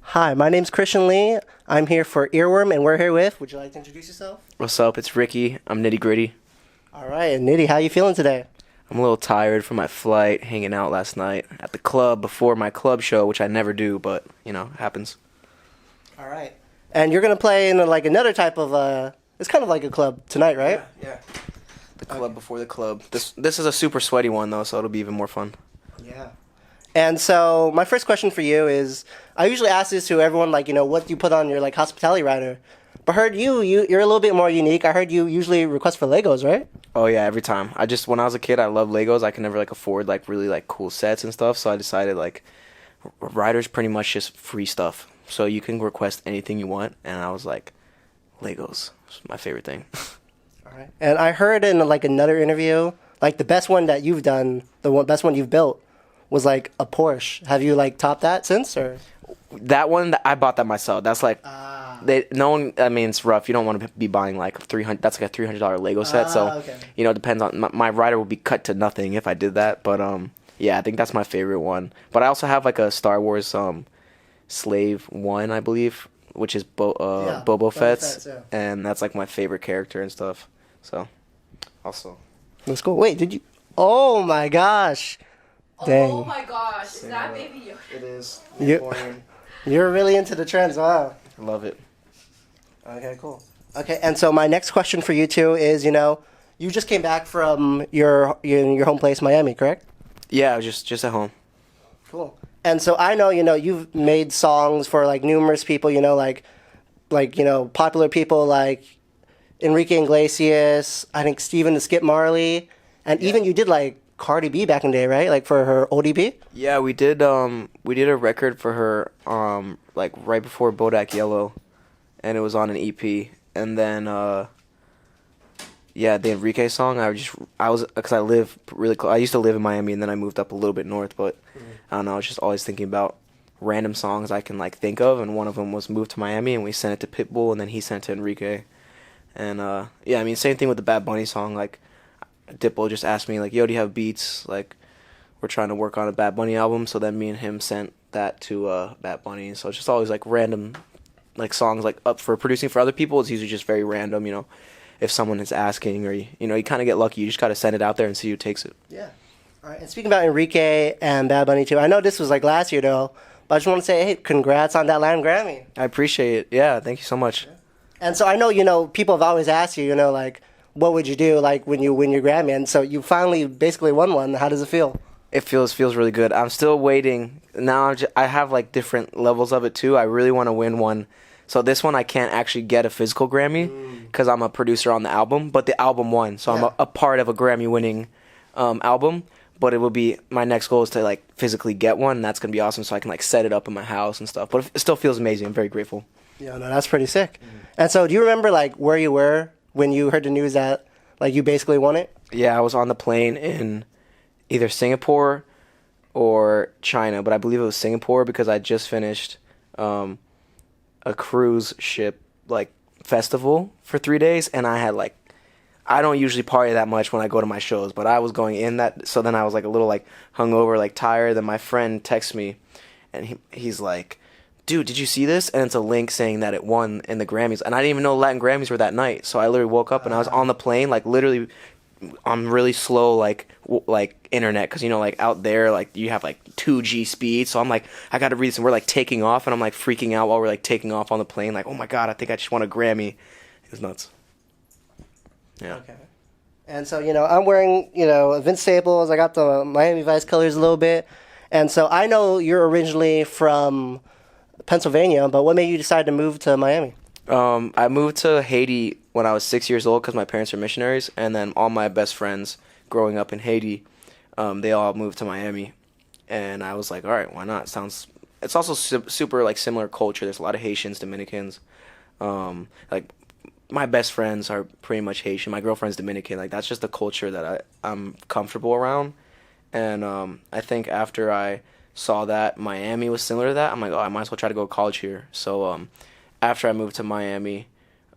Hi, my name's Christian Lee. I'm here for Earworm, and we're here with. Would you like to introduce yourself? What's up? It's Ricky. I'm Nitty Gritty. All right, and Nitty, how you feeling today? I'm a little tired from my flight, hanging out last night at the club before my club show, which I never do, but, you know, happens. All right. And you're going to play in like another type of, it's kind of like a club tonight, right? Yeah. The club before the club. This is a super sweaty one, though, so it'll be even more fun. Yeah. And so my first question for you is, I usually ask this to everyone, like, you know, what do you put on your, like, hospitality rider? But I heard you're a little bit more unique. I heard you usually request for Legos, right? Oh, yeah, every time. When I was a kid, I loved Legos. I could never, like, afford, like, really, like, cool sets and stuff, so I decided, like, Rider's pretty much just free stuff. So you can request anything you want, and I was like, Legos. It's my favorite thing. All right. And I heard in, like, another interview, like, the best one that you've done, best one you've built, was like a Porsche. Have you like topped that since, or? That one, I bought that myself. That's like, no one. I mean, it's rough. You don't want to be buying like 300. That's like a $300 Lego set. So, okay. You know, it depends on my rider would be cut to nothing if I did that. But yeah, I think that's my favorite one. But I also have like a Star Wars Slave 1, I believe, which is Boba Fett's, yeah. and that's like my favorite character and stuff. So, also. That's cool. Wait, did you? Oh my gosh. Dang. Oh my gosh, is that baby Yoda? It is. You're really into the trends, wow. I love it. Okay, cool. Okay, and so my next question for you two is, you know, you just came back from your home place, Miami, correct? Yeah, I was just at home. Cool. And so I know, you know, you've made songs for like numerous people, you know, like you know, popular people like Enrique Iglesias, I think Steven the Skip Marley, and even you did like Cardi B back in the day, right? Like for her ODB? Yeah, we did a record for her like right before Bodak Yellow, and it was on an EP. And then yeah, the Enrique song, because I live really close. I used to live in Miami, and then I moved up a little bit north, but I don't know, I was just always thinking about random songs I can like think of, and one of them was Move to Miami, and we sent it to Pitbull, and then he sent it to Enrique. And yeah, I mean, same thing with the Bad Bunny song. Like Diplo just asked me like, yo, do you have beats? Like, we're trying to work on a Bad Bunny album, so then me and him sent that to Bad Bunny. So it's just always like random like songs like up for producing for other people. It's usually just very random, you know, if someone is asking, or you know, you kind of get lucky. You just got to send it out there and see who takes it. Yeah. All right. And speaking about Enrique and Bad Bunny too, I know this was like last year though, but I just want to say, hey, congrats on that Latin Grammy. I appreciate it. Yeah, thank you so much. Yeah. And so I know, you know, people have always asked you, you know, like, what would you do like when you win your Grammy? And so you finally basically won one. How does it feel? It feels really good. I'm still waiting. Now I have like different levels of it too. I really want to win one. So this one I can't actually get a physical Grammy because I'm a producer on the album, but the album won. So I'm a part of a Grammy winning album. But it will be, my next goal is to like physically get one, and that's gonna be awesome. So I can like set it up in my house and stuff. But it still feels amazing. I'm very grateful. Yeah, no, that's pretty sick. And so do you remember like where you were when you heard the news that like you basically won it? Yeah, I was on the plane in either Singapore or China, but I believe it was Singapore because I just finished a cruise ship like festival for 3 days, and I had like, I don't usually party that much when I go to my shows, but I was going in that, so then I was like a little like hungover, like tired. Then my friend texts me, and he's like, dude, did you see this? And it's a link saying that it won in the Grammys. And I didn't even know Latin Grammys were that night. So I literally woke up and I was on the plane, like literally on really slow, like internet. Because, you know, like out there, like you have like 2G speed. So I'm like, I got to read this. And we're like taking off. And I'm like freaking out while we're like taking off on the plane. Like, oh my God, I think I just won a Grammy. It was nuts. Yeah. Okay. And so, you know, I'm wearing, you know, Vince Staples. I got the Miami Vice colors a little bit. And so I know you're originally from Pennsylvania, but what made you decide to move to Miami? I moved to Haiti when I was 6 years old because my parents are missionaries, and then all my best friends growing up in Haiti, they all moved to Miami, and I was like, all right, why not? It's also super like similar culture. There's a lot of Haitians, Dominicans, like my best friends are pretty much Haitian. My girlfriend's Dominican. Like that's just the culture that I'm comfortable around, and I think after I saw that Miami was similar to that, I'm like, oh, I might as well try to go to college here. So after I moved to Miami,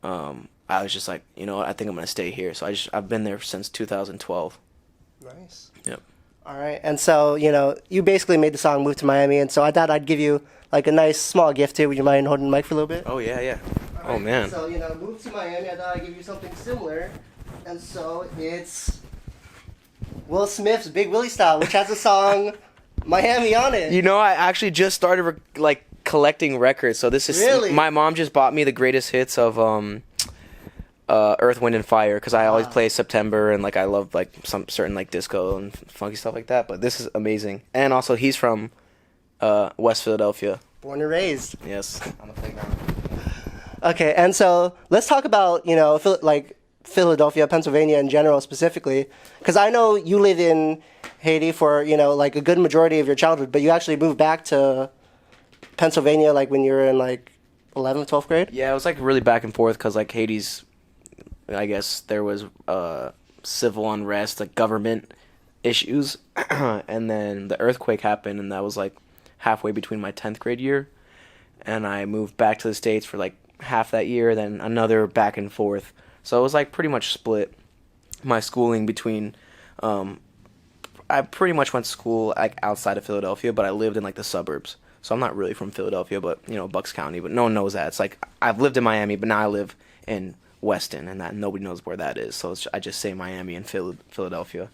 I was just like, you know what, I think I'm going to stay here. So I've been there since 2012. Nice. Yep. All right. And so, you basically made the song Move to Miami, and so I thought I'd give you like a nice small gift too. Would you mind holding the mic for a little bit? Oh yeah. All Oh right. man. So, Move to Miami, I thought I'd give you something similar. And so it's Will Smith's Big Willie Style, which has the song Miami on it. I actually just started collecting records. So this is Really? My mom just bought me the greatest hits of Earth, Wind and Fire because I always play September and like I love like some certain like disco and funky stuff like that. But this is amazing. And also he's from West Philadelphia. Born and raised. Yes. On the playground. Okay, and so let's talk about, like Philadelphia, Pennsylvania in general specifically, because I know you lived in Haiti for, like a good majority of your childhood, but you actually moved back to Pennsylvania like when you were in like 11th, 12th grade? Yeah, it was like really back and forth because like Haiti's, I guess there was civil unrest, like government issues, and then the earthquake happened, and that was like halfway between my 10th grade year, and I moved back to the States for like half that year, then another back and forth. So it was like pretty much split my schooling between. I pretty much went to school like outside of Philadelphia, but I lived in like the suburbs. So I'm not really from Philadelphia, but Bucks County. But no one knows that. It's like I've lived in Miami, but now I live in Weston, and that nobody knows where that is. So I just say Miami and Philadelphia.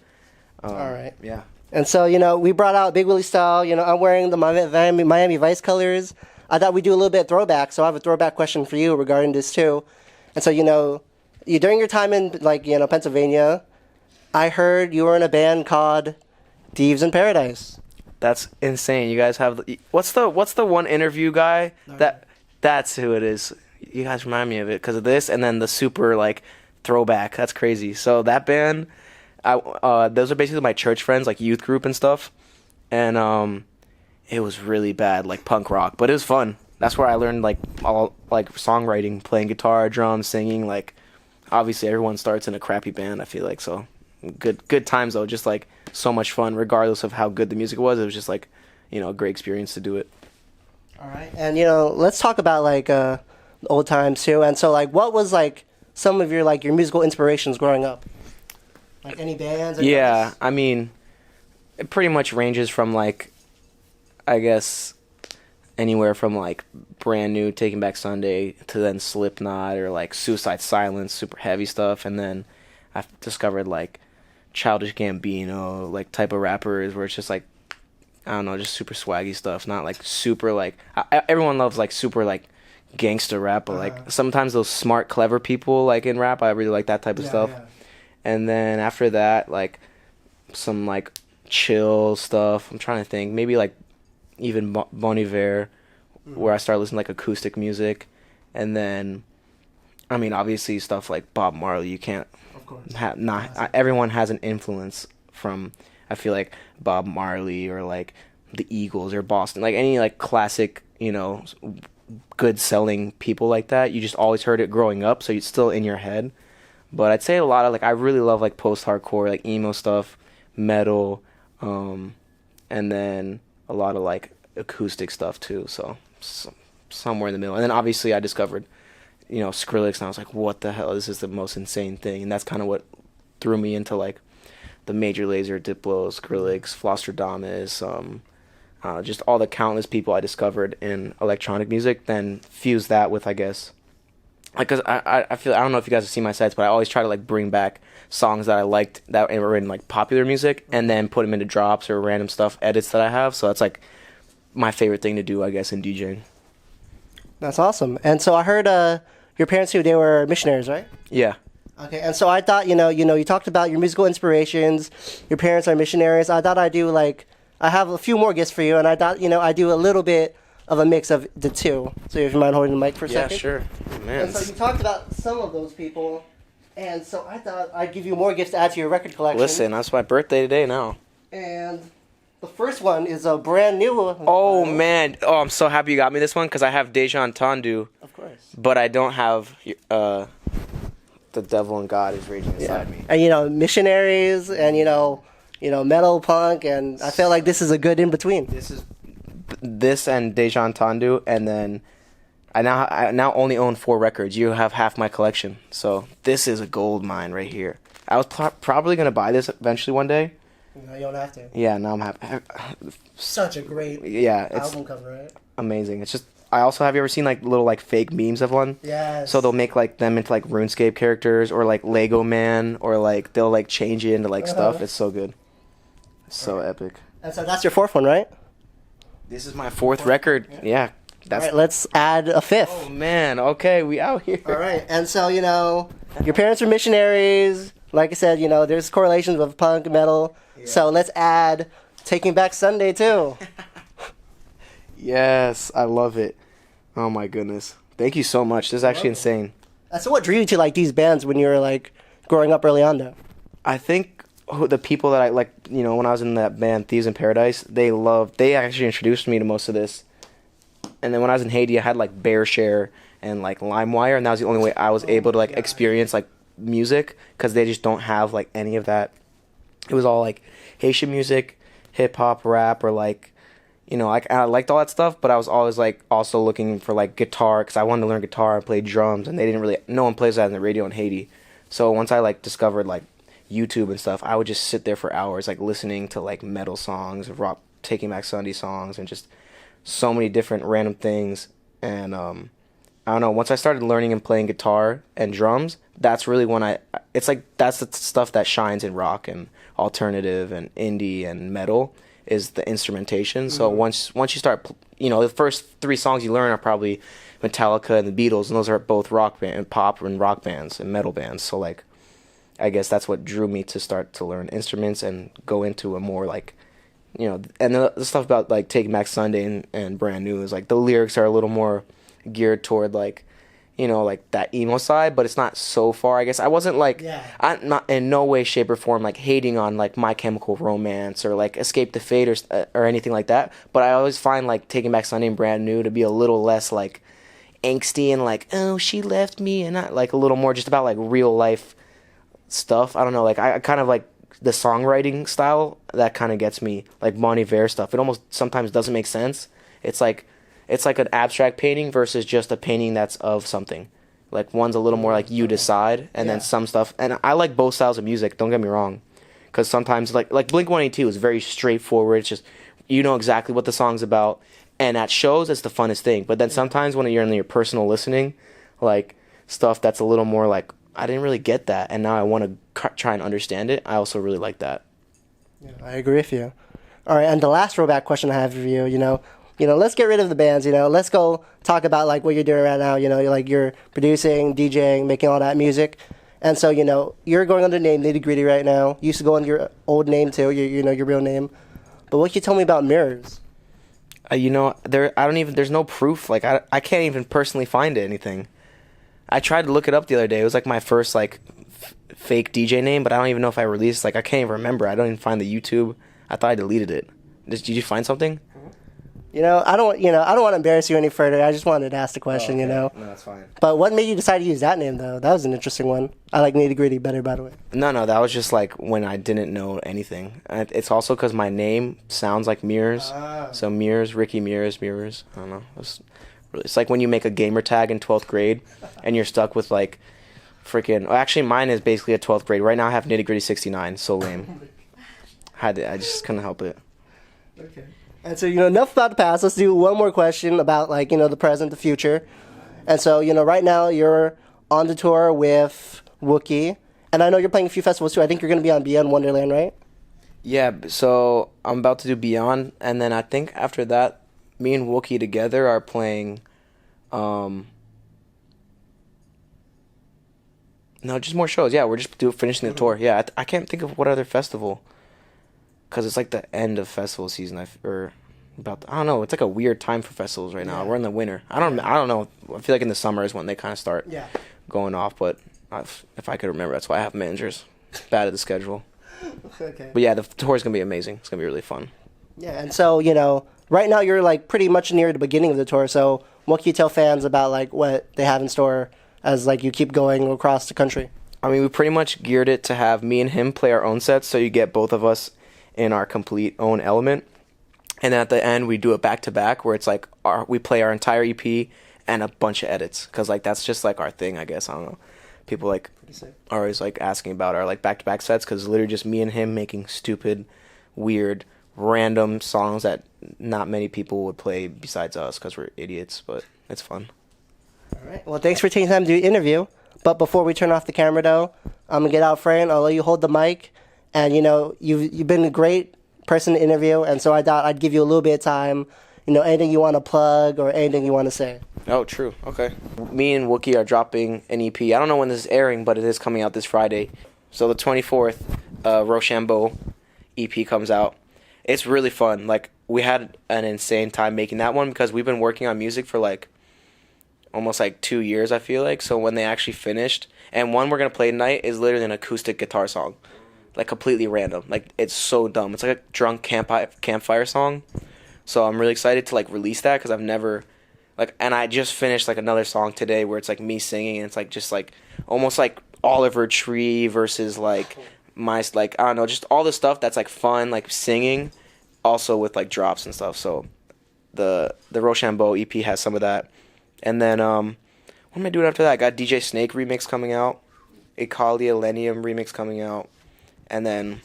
All right. Yeah. And so, we brought out Big Willie Style. I'm wearing the Miami Vice colors. I thought we'd do a little bit of throwback, so I have a throwback question for you regarding this too. And so, you during your time in Pennsylvania, I heard you were in a band called Thieves in Paradise. That's insane. You guys have what's the one interview guy that's who it is. You guys remind me of it because of this, and then the super like throwback. That's crazy. So that band, those are basically my church friends, like youth group and stuff, and it was really bad, like punk rock, but it was fun. That's where I learned like all like songwriting, playing guitar, drums, singing. Like obviously everyone starts in a crappy band. I feel like so good times though. Just like so much fun, regardless of how good the music was. It was just like a great experience to do it. All right, and let's talk about like old times too. And so like, what was like some of your musical inspirations growing up? Like any bands? Yeah, artists? I mean, it pretty much ranges from like, I guess, anywhere from like brand new Taking Back Sunday to then Slipknot or like Suicide Silence, super heavy stuff, and then I've discovered like Childish Gambino, like type of rappers where it's just like, I don't know, just super swaggy stuff, not like super like everyone loves like super like gangster rap, but like sometimes those smart, clever people like in rap, I really like that type of stuff. Yeah. And then after that, like some like chill stuff. I'm trying to think, maybe like even Bon Iver, where I started listening to like acoustic music, and then, I mean, obviously stuff like Bob Marley. You can't Of course. Everyone has an influence from, I feel like, Bob Marley or like the Eagles or Boston, like any like classic, good selling people like that. You just always heard it growing up, so it's still in your head. But I'd say a lot of like, I really love like post-hardcore, like emo stuff, metal, and then a lot of like acoustic stuff too. So somewhere in the middle. And then obviously I discovered, Skrillex, and I was like, what the hell? This is the most insane thing. And that's kind of what threw me into like the Major Lazer, Diplo, Skrillex, Flosstradamus, just all the countless people I discovered in electronic music, then fuse that with, I guess, like, cause I feel, I don't know if you guys have seen my sets, but I always try to like bring back songs that I liked that were in like popular music and then put them into drops or random stuff, edits that I have. So that's like my favorite thing to do, I guess, in DJing. That's awesome. And so I heard your parents they were missionaries, right? Yeah. Okay, and so I thought, you talked about your musical inspirations. Your parents are missionaries. I thought I'd do I have a few more gifts for you, and I thought, I do a little bit of a mix of the two. So if you mind holding the mic for a second. Yeah, sure. Man. And so you talked about some of those people, and so I thought I'd give you more gifts to add to your record collection. Listen, that's my birthday today now. And the first one is a brand new one. Oh, man. Oh, I'm so happy you got me this one because I have Dejan Tandu. Of course. But I don't have The Devil and God is Raging Inside Me. And, missionaries and, metal punk, and I feel like this is a good in-between. This and Dejan Tandu, and then I now only own 4 records. You have half my collection, so this is a gold mine right here. I was probably gonna buy this eventually one day, No, you don't have to. Yeah, now I'm happy. Such a great Yeah, it's album cover, right? amazing. It's just I also have you ever seen like little like fake memes of one? Yes. So they'll make like them into like RuneScape characters or like Lego Man or like they'll like change it into like stuff. It's so good. It's so epic. And so that's your fourth one, right? This is my fourth record. Yeah. All right, let's add a fifth. Oh man, okay, we out here. All right, and so your parents are missionaries. Like I said, there's correlations with punk metal. Yeah. So let's add Taking Back Sunday too. Yes, I love it. Oh my goodness, thank you so much. This is actually insane. So what drew you to like these bands when you were like growing up early on, though? I think the people that I like, when I was in that band Thieves In Paradise, they actually introduced me to most of this. And then when I was in Haiti, I had like BearShare and like LimeWire, and that was the only way I was able to like experience like music because they just don't have like any of that. It was all like Haitian music, hip hop, rap, or like, I liked all that stuff, but I was always like also looking for like guitar because I wanted to learn guitar and play drums, and no one plays that in the radio in Haiti. So once I like discovered like YouTube and stuff, I would just sit there for hours like listening to like metal songs, rock, Taking Back Sunday songs, and just so many different random things. And I don't know, once I started learning and playing guitar and drums, that's really when it's like that's the stuff that shines in rock and alternative and indie and metal is the instrumentation. So once you start, the first three songs you learn are probably Metallica and the Beatles, and those are both rock band, pop and rock bands and metal bands. So like I guess that's what drew me to start to learn instruments and go into a more like, and the stuff about like Taking Back Sunday and Brand New is like the lyrics are a little more geared toward like, like that emo side, but it's not so far. I guess I wasn't like, I'm not in no way, shape, or form like hating on like My Chemical Romance or like Escape the Fate or anything like that. But I always find like Taking Back Sunday and Brand New to be a little less like angsty and like, oh, she left me, and not like a little more just about like real life stuff. I don't know, like I kind of like the songwriting style that kind of gets me, like Bon Iver stuff. It almost sometimes doesn't make sense. It's like an abstract painting versus just a painting that's of something. Like one's a little more like you decide, and then some stuff. And I like both styles of music. Don't get me wrong, because sometimes like Blink-182 is very straightforward. It's just exactly what the song's about, and at shows it's the funnest thing. But then sometimes when you're in your personal listening, like stuff that's a little more like, I didn't really get that, and now I want to try and understand it. I also really like that. Yeah, I agree with you. All right, and the last throwback question I have for you, let's get rid of the bands, let's go talk about like what you're doing right now, you're producing, DJing, making all that music. And so, you're going under the name Nitty Gritty right now. You used to go under your old name too, your real name. But what can you tell me about Mirrors? There's no proof. Like I can't even personally find anything. I tried to look it up the other day. It was like my first like fake DJ name, but I don't even know if I released. Like I can't even remember. I don't even find the YouTube. I thought I deleted it. Did you find something? I don't want to embarrass you any further. I just wanted to ask the question, No, that's fine. But what made you decide to use that name, though? That was an interesting one. I like Nitty Gritty better, by the way. No, that was just like when I didn't know anything. It's also because my name sounds like Mirrors. So Mirrors, Ricky Mirrors. I don't know. It's like when you make a gamer tag in 12th grade and you're stuck with like freaking... Actually, mine is basically a 12th grade. Right now I have Nitty Gritty 69. So lame. I just couldn't help it. Okay. And so, enough about the past. Let's do one more question about, like, the present, the future. And so, right now you're on the tour with Wookie. And I know you're playing a few festivals, too. I think you're going to be on Beyond Wonderland, right? Yeah, so I'm about to do Beyond. And then I think after that, me and Wookie together are playing... No, just more shows. Yeah, we're just finishing the tour. Yeah, I can't think of what other festival... Because it's like the end of festival season, I don't know. It's like a weird time for festivals right now. We're in the winter. I don't know. I feel like in the summer is when they kind of start going off. But if I could remember, that's why I have managers. Bad at the schedule. Okay. But yeah, the tour is gonna be amazing. It's gonna be really fun. Yeah, and so right now you're like pretty much near the beginning of the tour. So what can you tell fans about like what they have in store as like you keep going across the country? I mean, we pretty much geared it to have me and him play our own sets, so you get both of us in our complete own element. And then at the end, we do it back-to-back, where it's like we play our entire EP and a bunch of edits. Because like that's just like our thing, I guess. I don't know. People like are always like asking about our like back-to-back sets, because it's literally just me and him making stupid weird, random songs that not many people would play besides us because we're idiots, but it's fun. All right. Well, thanks for taking time to do the interview. But before we turn off the camera, though, I'm gonna get out front. I'll let you hold the mic, and you've been a great person to interview, and so I thought I'd give you a little bit of time. Anything you want to plug or anything you want to say. Oh, true. Okay. Me and Wookie are dropping an EP. I don't know when this is airing, but it is coming out this Friday. So the 24th, Rochambeau EP comes out. It's really fun. Like, we had an insane time making that one because we've been working on music for like almost like 2 years, I feel like. So when they actually finished, and one we're going to play tonight is literally an acoustic guitar song. Like, completely random. Like, it's so dumb. It's like a drunk campfire song. So I'm really excited to like release that because I've never and I just finished like another song today where it's like me singing, and it's like just like almost like Oliver Tree versus like my I don't know, just all the stuff that's like fun, like singing, also with like drops and stuff. So the Rochambeau EP has some of that. And then what am I doing after that? I got DJ Snake remix coming out, Ikalia Lenium remix coming out, and then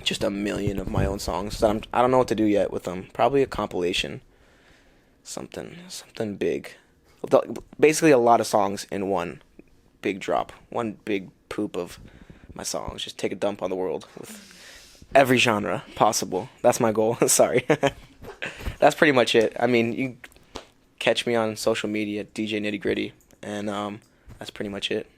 just a million of my own songs that I don't know what to do yet with them. Probably a compilation, something big. Basically, a lot of songs in one big drop, one big poop of my songs. Just take a dump on the world with every genre possible. That's my goal. Sorry, that's pretty much it. I mean, you catch me on social media, DJ Nitty Gritty, and that's pretty much it.